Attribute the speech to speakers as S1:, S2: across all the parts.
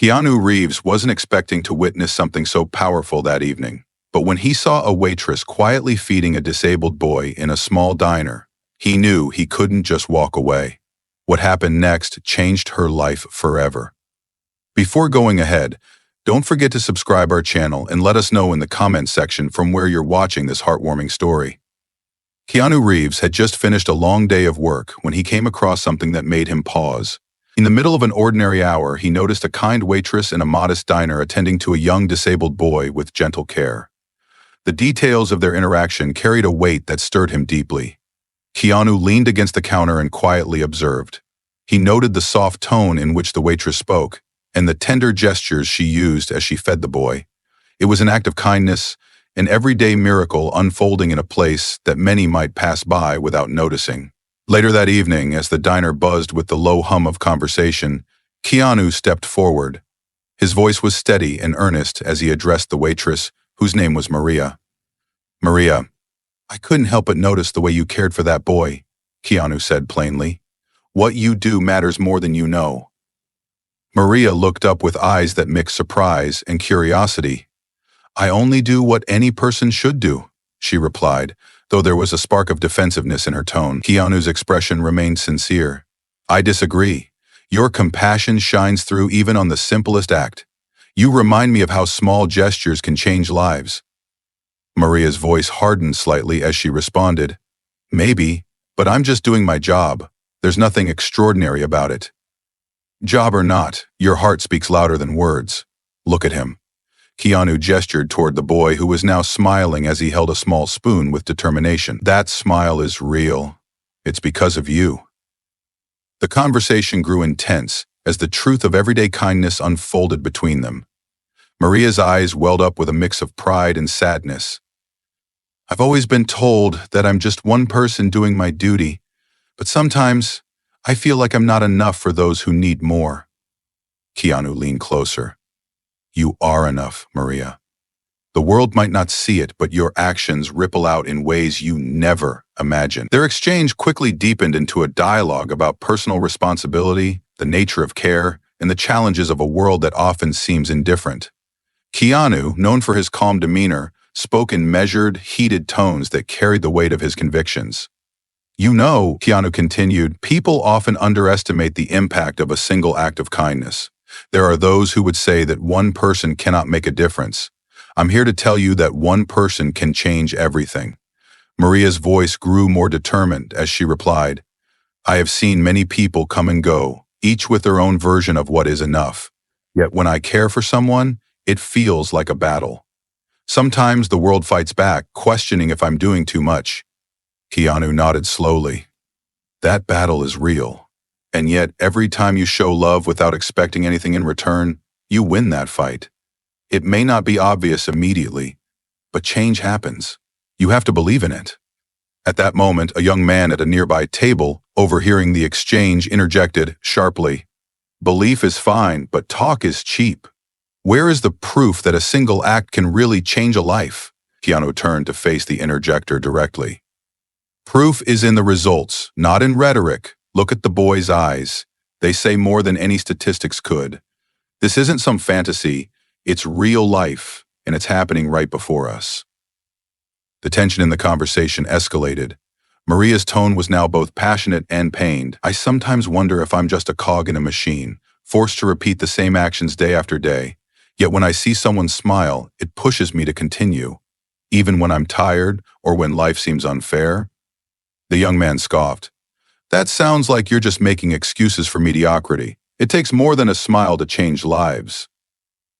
S1: Keanu Reeves wasn't expecting to witness something so powerful that evening, but when he saw a waitress quietly feeding a disabled boy in a small diner, he knew he couldn't just walk away. What happened next changed her life forever. Before going ahead, don't forget to subscribe our channel and let us know in the comments section from where you're watching this heartwarming story. Keanu Reeves had just finished a long day of work when he came across something that made him pause. In the middle of an ordinary hour, he noticed a kind waitress in a modest diner attending to a young disabled boy with gentle care. The details of their interaction carried a weight that stirred him deeply. Keanu leaned against the counter and quietly observed. He noted the soft tone in which the waitress spoke, and the tender gestures she used as she fed the boy. It was an act of kindness, an everyday miracle unfolding in a place that many might pass by without noticing. Later that evening, as the diner buzzed with the low hum of conversation, Keanu stepped forward. His voice was steady and earnest as he addressed the waitress, whose name was Maria. "Maria, I couldn't help but notice the way you cared for that boy," Keanu said plainly. "What you do matters more than you know." Maria looked up with eyes that mixed surprise and curiosity. "I only do what any person should do," she replied, though there was a spark of defensiveness in her tone. Keanu's expression remained sincere. "I disagree. Your compassion shines through even on the simplest act. You remind me of how small gestures can change lives." Maria's voice hardened slightly as she responded, "Maybe, but I'm just doing my job. There's nothing extraordinary about it." "Job or not, your heart speaks louder than words. Look at him." Keanu gestured toward the boy who was now smiling as he held a small spoon with determination. "That smile is real. It's because of you." The conversation grew intense as the truth of everyday kindness unfolded between them. Maria's eyes welled up with a mix of pride and sadness. "I've always been told that I'm just one person doing my duty, but sometimes I feel like I'm not enough for those who need more." Keanu leaned closer. "You are enough, Maria. The world might not see it, but your actions ripple out in ways you never imagined." Their exchange quickly deepened into a dialogue about personal responsibility, the nature of care, and the challenges of a world that often seems indifferent. Keanu, known for his calm demeanor, spoke in measured, heated tones that carried the weight of his convictions. "You know," Keanu continued, "people often underestimate the impact of a single act of kindness. There are those who would say that one person cannot make a difference. I'm here to tell you that one person can change everything." Maria's voice grew more determined as she replied, "I have seen many people come and go, each with their own version of what is enough. Yet when I care for someone, it feels like a battle. Sometimes the world fights back, questioning if I'm doing too much." Keanu nodded slowly. "That battle is real. And yet, every time you show love without expecting anything in return, you win that fight. It may not be obvious immediately, but change happens. You have to believe in it." At that moment, a young man at a nearby table, overhearing the exchange, interjected sharply, "Belief is fine, but talk is cheap. Where is the proof that a single act can really change a life?" Keanu turned to face the interjector directly. "Proof is in the results, not in rhetoric. Look at the boy's eyes. They say more than any statistics could. This isn't some fantasy, it's real life, and it's happening right before us." The tension in the conversation escalated. Maria's tone was now both passionate and pained. "I sometimes wonder if I'm just a cog in a machine, forced to repeat the same actions day after day. Yet when I see someone smile, it pushes me to continue, even when I'm tired or when life seems unfair." The young man scoffed. "That sounds like you're just making excuses for mediocrity. It takes more than a smile to change lives."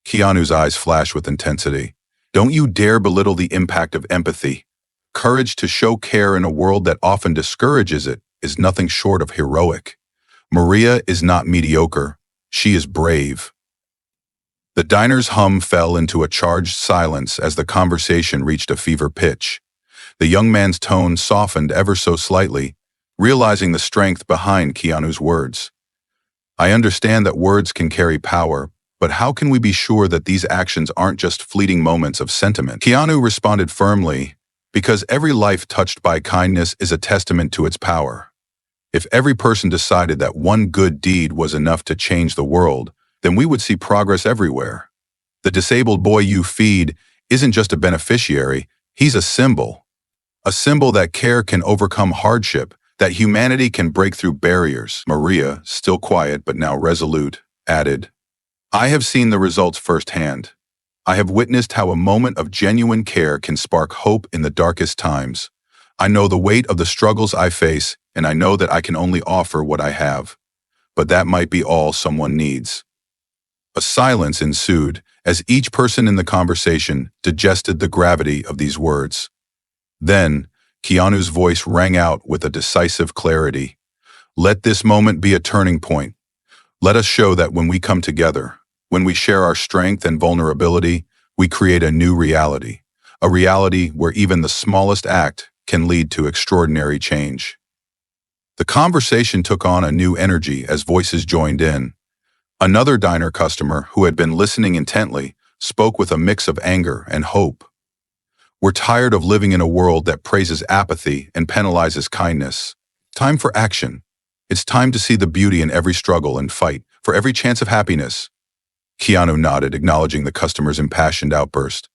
S1: Keanu's eyes flashed with intensity. "Don't you dare belittle the impact of empathy. Courage to show care in a world that often discourages it is nothing short of heroic. Maria is not mediocre. She is brave." The diner's hum fell into a charged silence as the conversation reached a fever pitch. The young man's tone softened ever so slightly, realizing the strength behind Keanu's words. "I understand that words can carry power, but how can we be sure that these actions aren't just fleeting moments of sentiment?" Keanu responded firmly, "Because every life touched by kindness is a testament to its power. If every person decided that one good deed was enough to change the world, then we would see progress everywhere. The disabled boy you feed isn't just a beneficiary, he's a symbol. A symbol that care can overcome hardship, that humanity can break through barriers. Maria, still quiet but now resolute, added, I have seen the results firsthand. I have witnessed how a moment of genuine care can spark hope in the darkest times. I know the weight of the struggles I face, and I know that I can only offer what I have. But that might be all someone needs. A silence ensued as each person in the conversation digested the gravity of these words. Then, Keanu's voice rang out with a decisive clarity. Let this moment be a turning point. Let us show that when we come together, when we share our strength and vulnerability, we create a new reality. A reality where even the smallest act can lead to extraordinary change. The conversation took on a new energy as voices joined in. Another diner customer, who had been listening intently, spoke with a mix of anger and hope. We're tired of living in a world that praises apathy and penalizes kindness. Time for action. It's time to see the beauty in every struggle and fight for every chance of happiness. Keanu nodded, acknowledging the customer's impassioned outburst.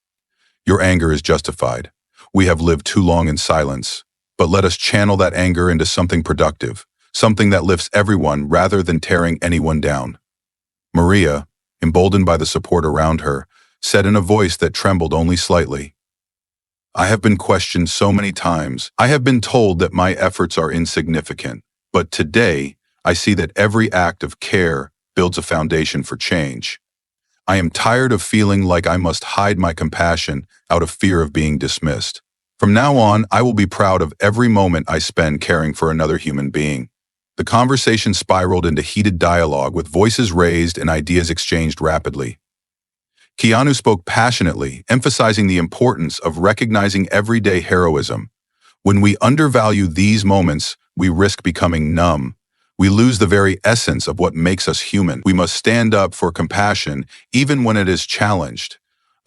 S1: Your anger is justified. We have lived too long in silence, but let us channel that anger into something productive, something that lifts everyone rather than tearing anyone down. Maria, emboldened by the support around her, said in a voice that trembled only slightly, I have been questioned so many times. I have been told that my efforts are insignificant, but today I see that every act of care builds a foundation for change. I am tired of feeling like I must hide my compassion out of fear of being dismissed. From now on, I will be proud of every moment I spend caring for another human being. The conversation spiraled into heated dialogue with voices raised and ideas exchanged rapidly. Keanu spoke passionately, emphasizing the importance of recognizing everyday heroism. When we undervalue these moments, we risk becoming numb. We lose the very essence of what makes us human. We must stand up for compassion, even when it is challenged.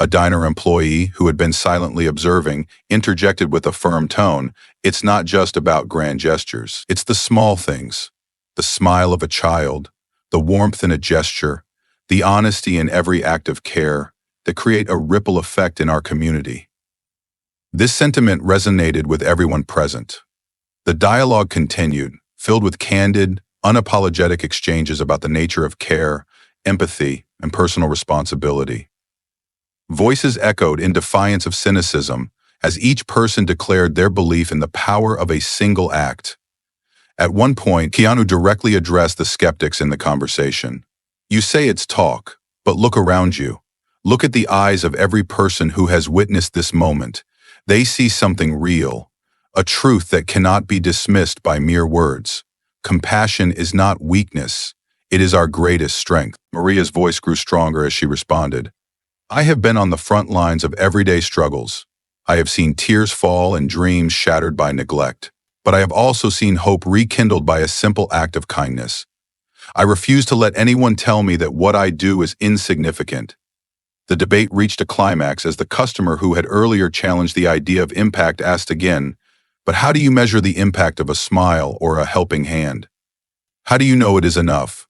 S1: A diner employee, who had been silently observing, interjected with a firm tone, It's not just about grand gestures. It's the small things. The smile of a child, the warmth in a gesture, the honesty in every act of care that create a ripple effect in our community. This sentiment resonated with everyone present. The dialogue continued, filled with candid, unapologetic exchanges about the nature of care, empathy, and personal responsibility. Voices echoed in defiance of cynicism as each person declared their belief in the power of a single act. At one point, Keanu directly addressed the skeptics in the conversation. You say it's talk, but look around you. Look at the eyes of every person who has witnessed this moment. They see something real, a truth that cannot be dismissed by mere words. Compassion is not weakness. It is our greatest strength. Maria's voice grew stronger as she responded. I have been on the front lines of everyday struggles. I have seen tears fall and dreams shattered by neglect. But I have also seen hope rekindled by a simple act of kindness. I refuse to let anyone tell me that what I do is insignificant. The debate reached a climax as the customer who had earlier challenged the idea of impact asked again, but how do you measure the impact of a smile or a helping hand? How do you know it is enough?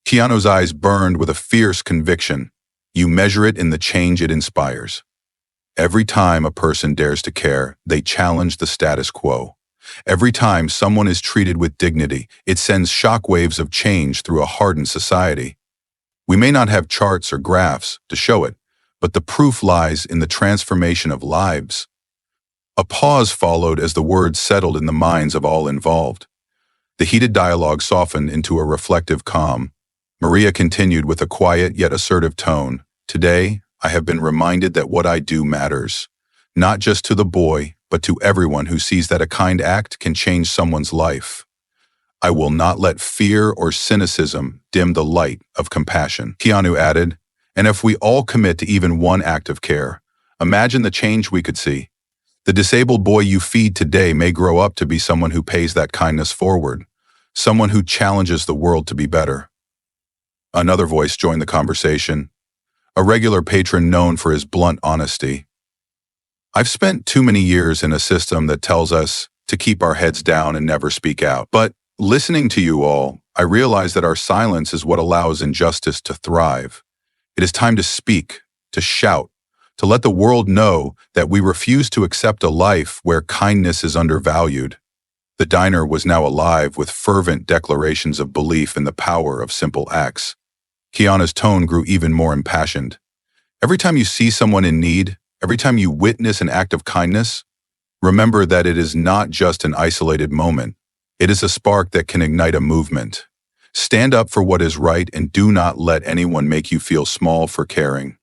S1: Keanu's eyes burned with a fierce conviction. You measure it in the change it inspires. Every time a person dares to care, they challenge the status quo. Every time someone is treated with dignity, it sends shockwaves of change through a hardened society. We may not have charts or graphs to show it, but the proof lies in the transformation of lives. A pause followed as the words settled in the minds of all involved. The heated dialogue softened into a reflective calm. Maria continued with a quiet yet assertive tone. Today, I have been reminded that what I do matters, not just to the boy, but to everyone who sees that a kind act can change someone's life. I will not let fear or cynicism dim the light of compassion. Keanu added, and if we all commit to even one act of care, imagine the change we could see. The disabled boy you feed today may grow up to be someone who pays that kindness forward, someone who challenges the world to be better. Another voice joined the conversation, a regular patron known for his blunt honesty. I've spent too many years in a system that tells us to keep our heads down and never speak out. But listening to you all, I realize that our silence is what allows injustice to thrive. It is time to speak, to shout, to let the world know that we refuse to accept a life where kindness is undervalued. The diner was now alive with fervent declarations of belief in the power of simple acts. Keanu's tone grew even more impassioned. Every time you see someone in need, every time you witness an act of kindness, remember that it is not just an isolated moment. It is a spark that can ignite a movement. Stand up for what is right and do not let anyone make you feel small for caring.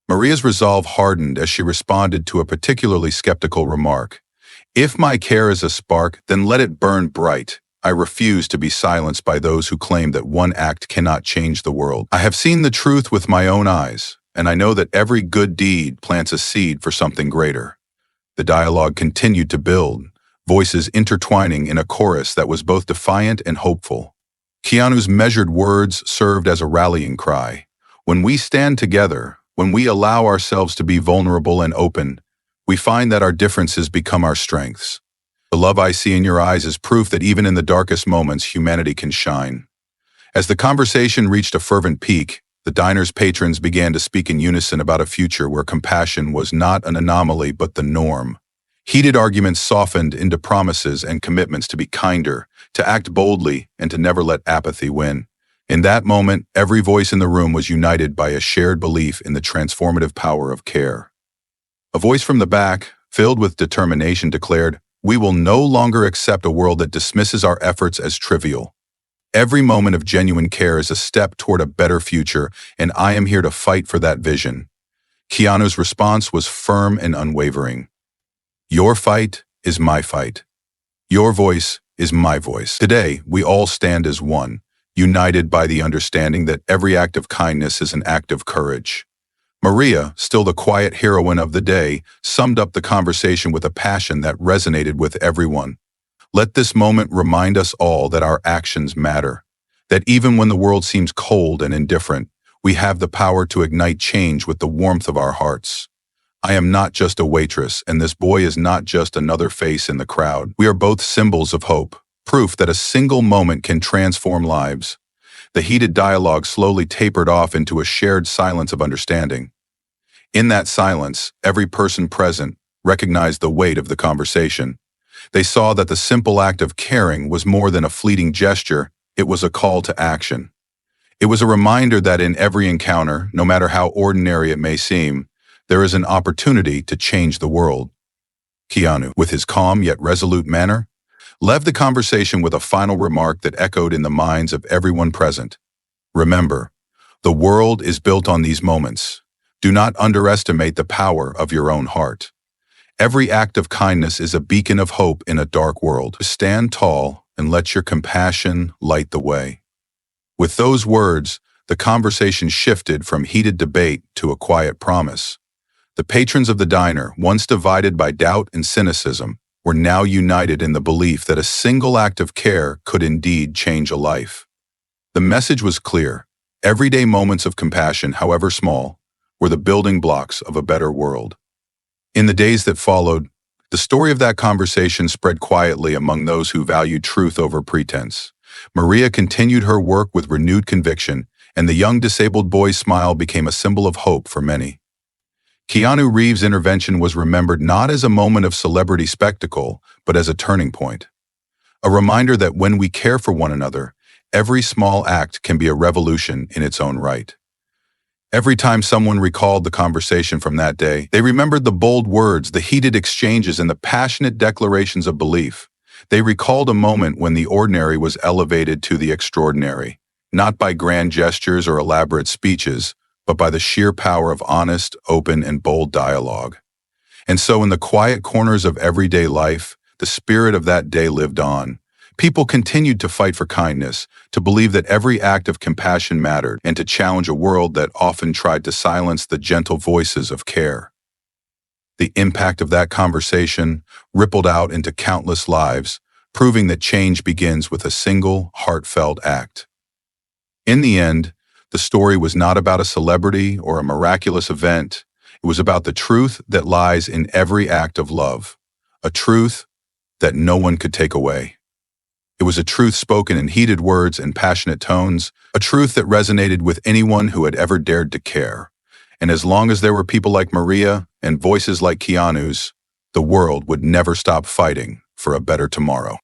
S1: Maria's resolve hardened as she responded to a particularly skeptical remark. If my care is a spark, then let it burn bright. I refuse to be silenced by those who claim that one act cannot change the world. I have seen the truth with my own eyes, and I know that every good deed plants a seed for something greater. The dialogue continued to build, voices intertwining in a chorus that was both defiant and hopeful. Keanu's measured words served as a rallying cry. When we stand together, when we allow ourselves to be vulnerable and open, we find that our differences become our strengths. The love I see in your eyes is proof that even in the darkest moments, humanity can shine. As the conversation reached a fervent peak, the diner's patrons began to speak in unison about a future where compassion was not an anomaly but the norm. Heated arguments softened into promises and commitments to be kinder, to act boldly, and to never let apathy win. In that moment, every voice in the room was united by a shared belief in the transformative power of care. A voice from the back, filled with determination, declared, "We will no longer accept a world that dismisses our efforts as trivial. Every moment of genuine care is a step toward a better future, and I am here to fight for that vision." Keanu's response was firm and unwavering. Your fight is my fight. Your voice is my voice. Today, we all stand as one, united by the understanding that every act of kindness is an act of courage. Maria, still the quiet heroine of the day, summed up the conversation with a passion that resonated with everyone. Let this moment remind us all that our actions matter, that even when the world seems cold and indifferent, we have the power to ignite change with the warmth of our hearts. I am not just a waitress, and this boy is not just another face in the crowd. We are both symbols of hope, proof that a single moment can transform lives. The heated dialogue slowly tapered off into a shared silence of understanding. In that silence, every person present recognized the weight of the conversation. They saw that the simple act of caring was more than a fleeting gesture, it was a call to action. It was a reminder that in every encounter, no matter how ordinary it may seem, there is an opportunity to change the world. Keanu, with his calm yet resolute manner, left the conversation with a final remark that echoed in the minds of everyone present. Remember, the world is built on these moments. Do not underestimate the power of your own heart. Every act of kindness is a beacon of hope in a dark world. Stand tall and let your compassion light the way. With those words, the conversation shifted from heated debate to a quiet promise. The patrons of the diner, once divided by doubt and cynicism, were now united in the belief that a single act of care could indeed change a life. The message was clear. Everyday moments of compassion, however small, were the building blocks of a better world. In the days that followed, the story of that conversation spread quietly among those who valued truth over pretense. Maria continued her work with renewed conviction, and the young disabled boy's smile became a symbol of hope for many. Keanu Reeves' intervention was remembered not as a moment of celebrity spectacle, but as a turning point. A reminder that when we care for one another, every small act can be a revolution in its own right. Every time someone recalled the conversation from that day, they remembered the bold words, the heated exchanges, and the passionate declarations of belief. They recalled a moment when the ordinary was elevated to the extraordinary, not by grand gestures or elaborate speeches, but by the sheer power of honest, open, and bold dialogue. And so in the quiet corners of everyday life, the spirit of that day lived on. People continued to fight for kindness, to believe that every act of compassion mattered, and to challenge a world that often tried to silence the gentle voices of care. The impact of that conversation rippled out into countless lives, proving that change begins with a single, heartfelt act. In the end, the story was not about a celebrity or a miraculous event. It was about the truth that lies in every act of love, a truth that no one could take away. It was a truth spoken in heated words and passionate tones, a truth that resonated with anyone who had ever dared to care. And as long as there were people like Maria and voices like Keanu's, the world would never stop fighting for a better tomorrow.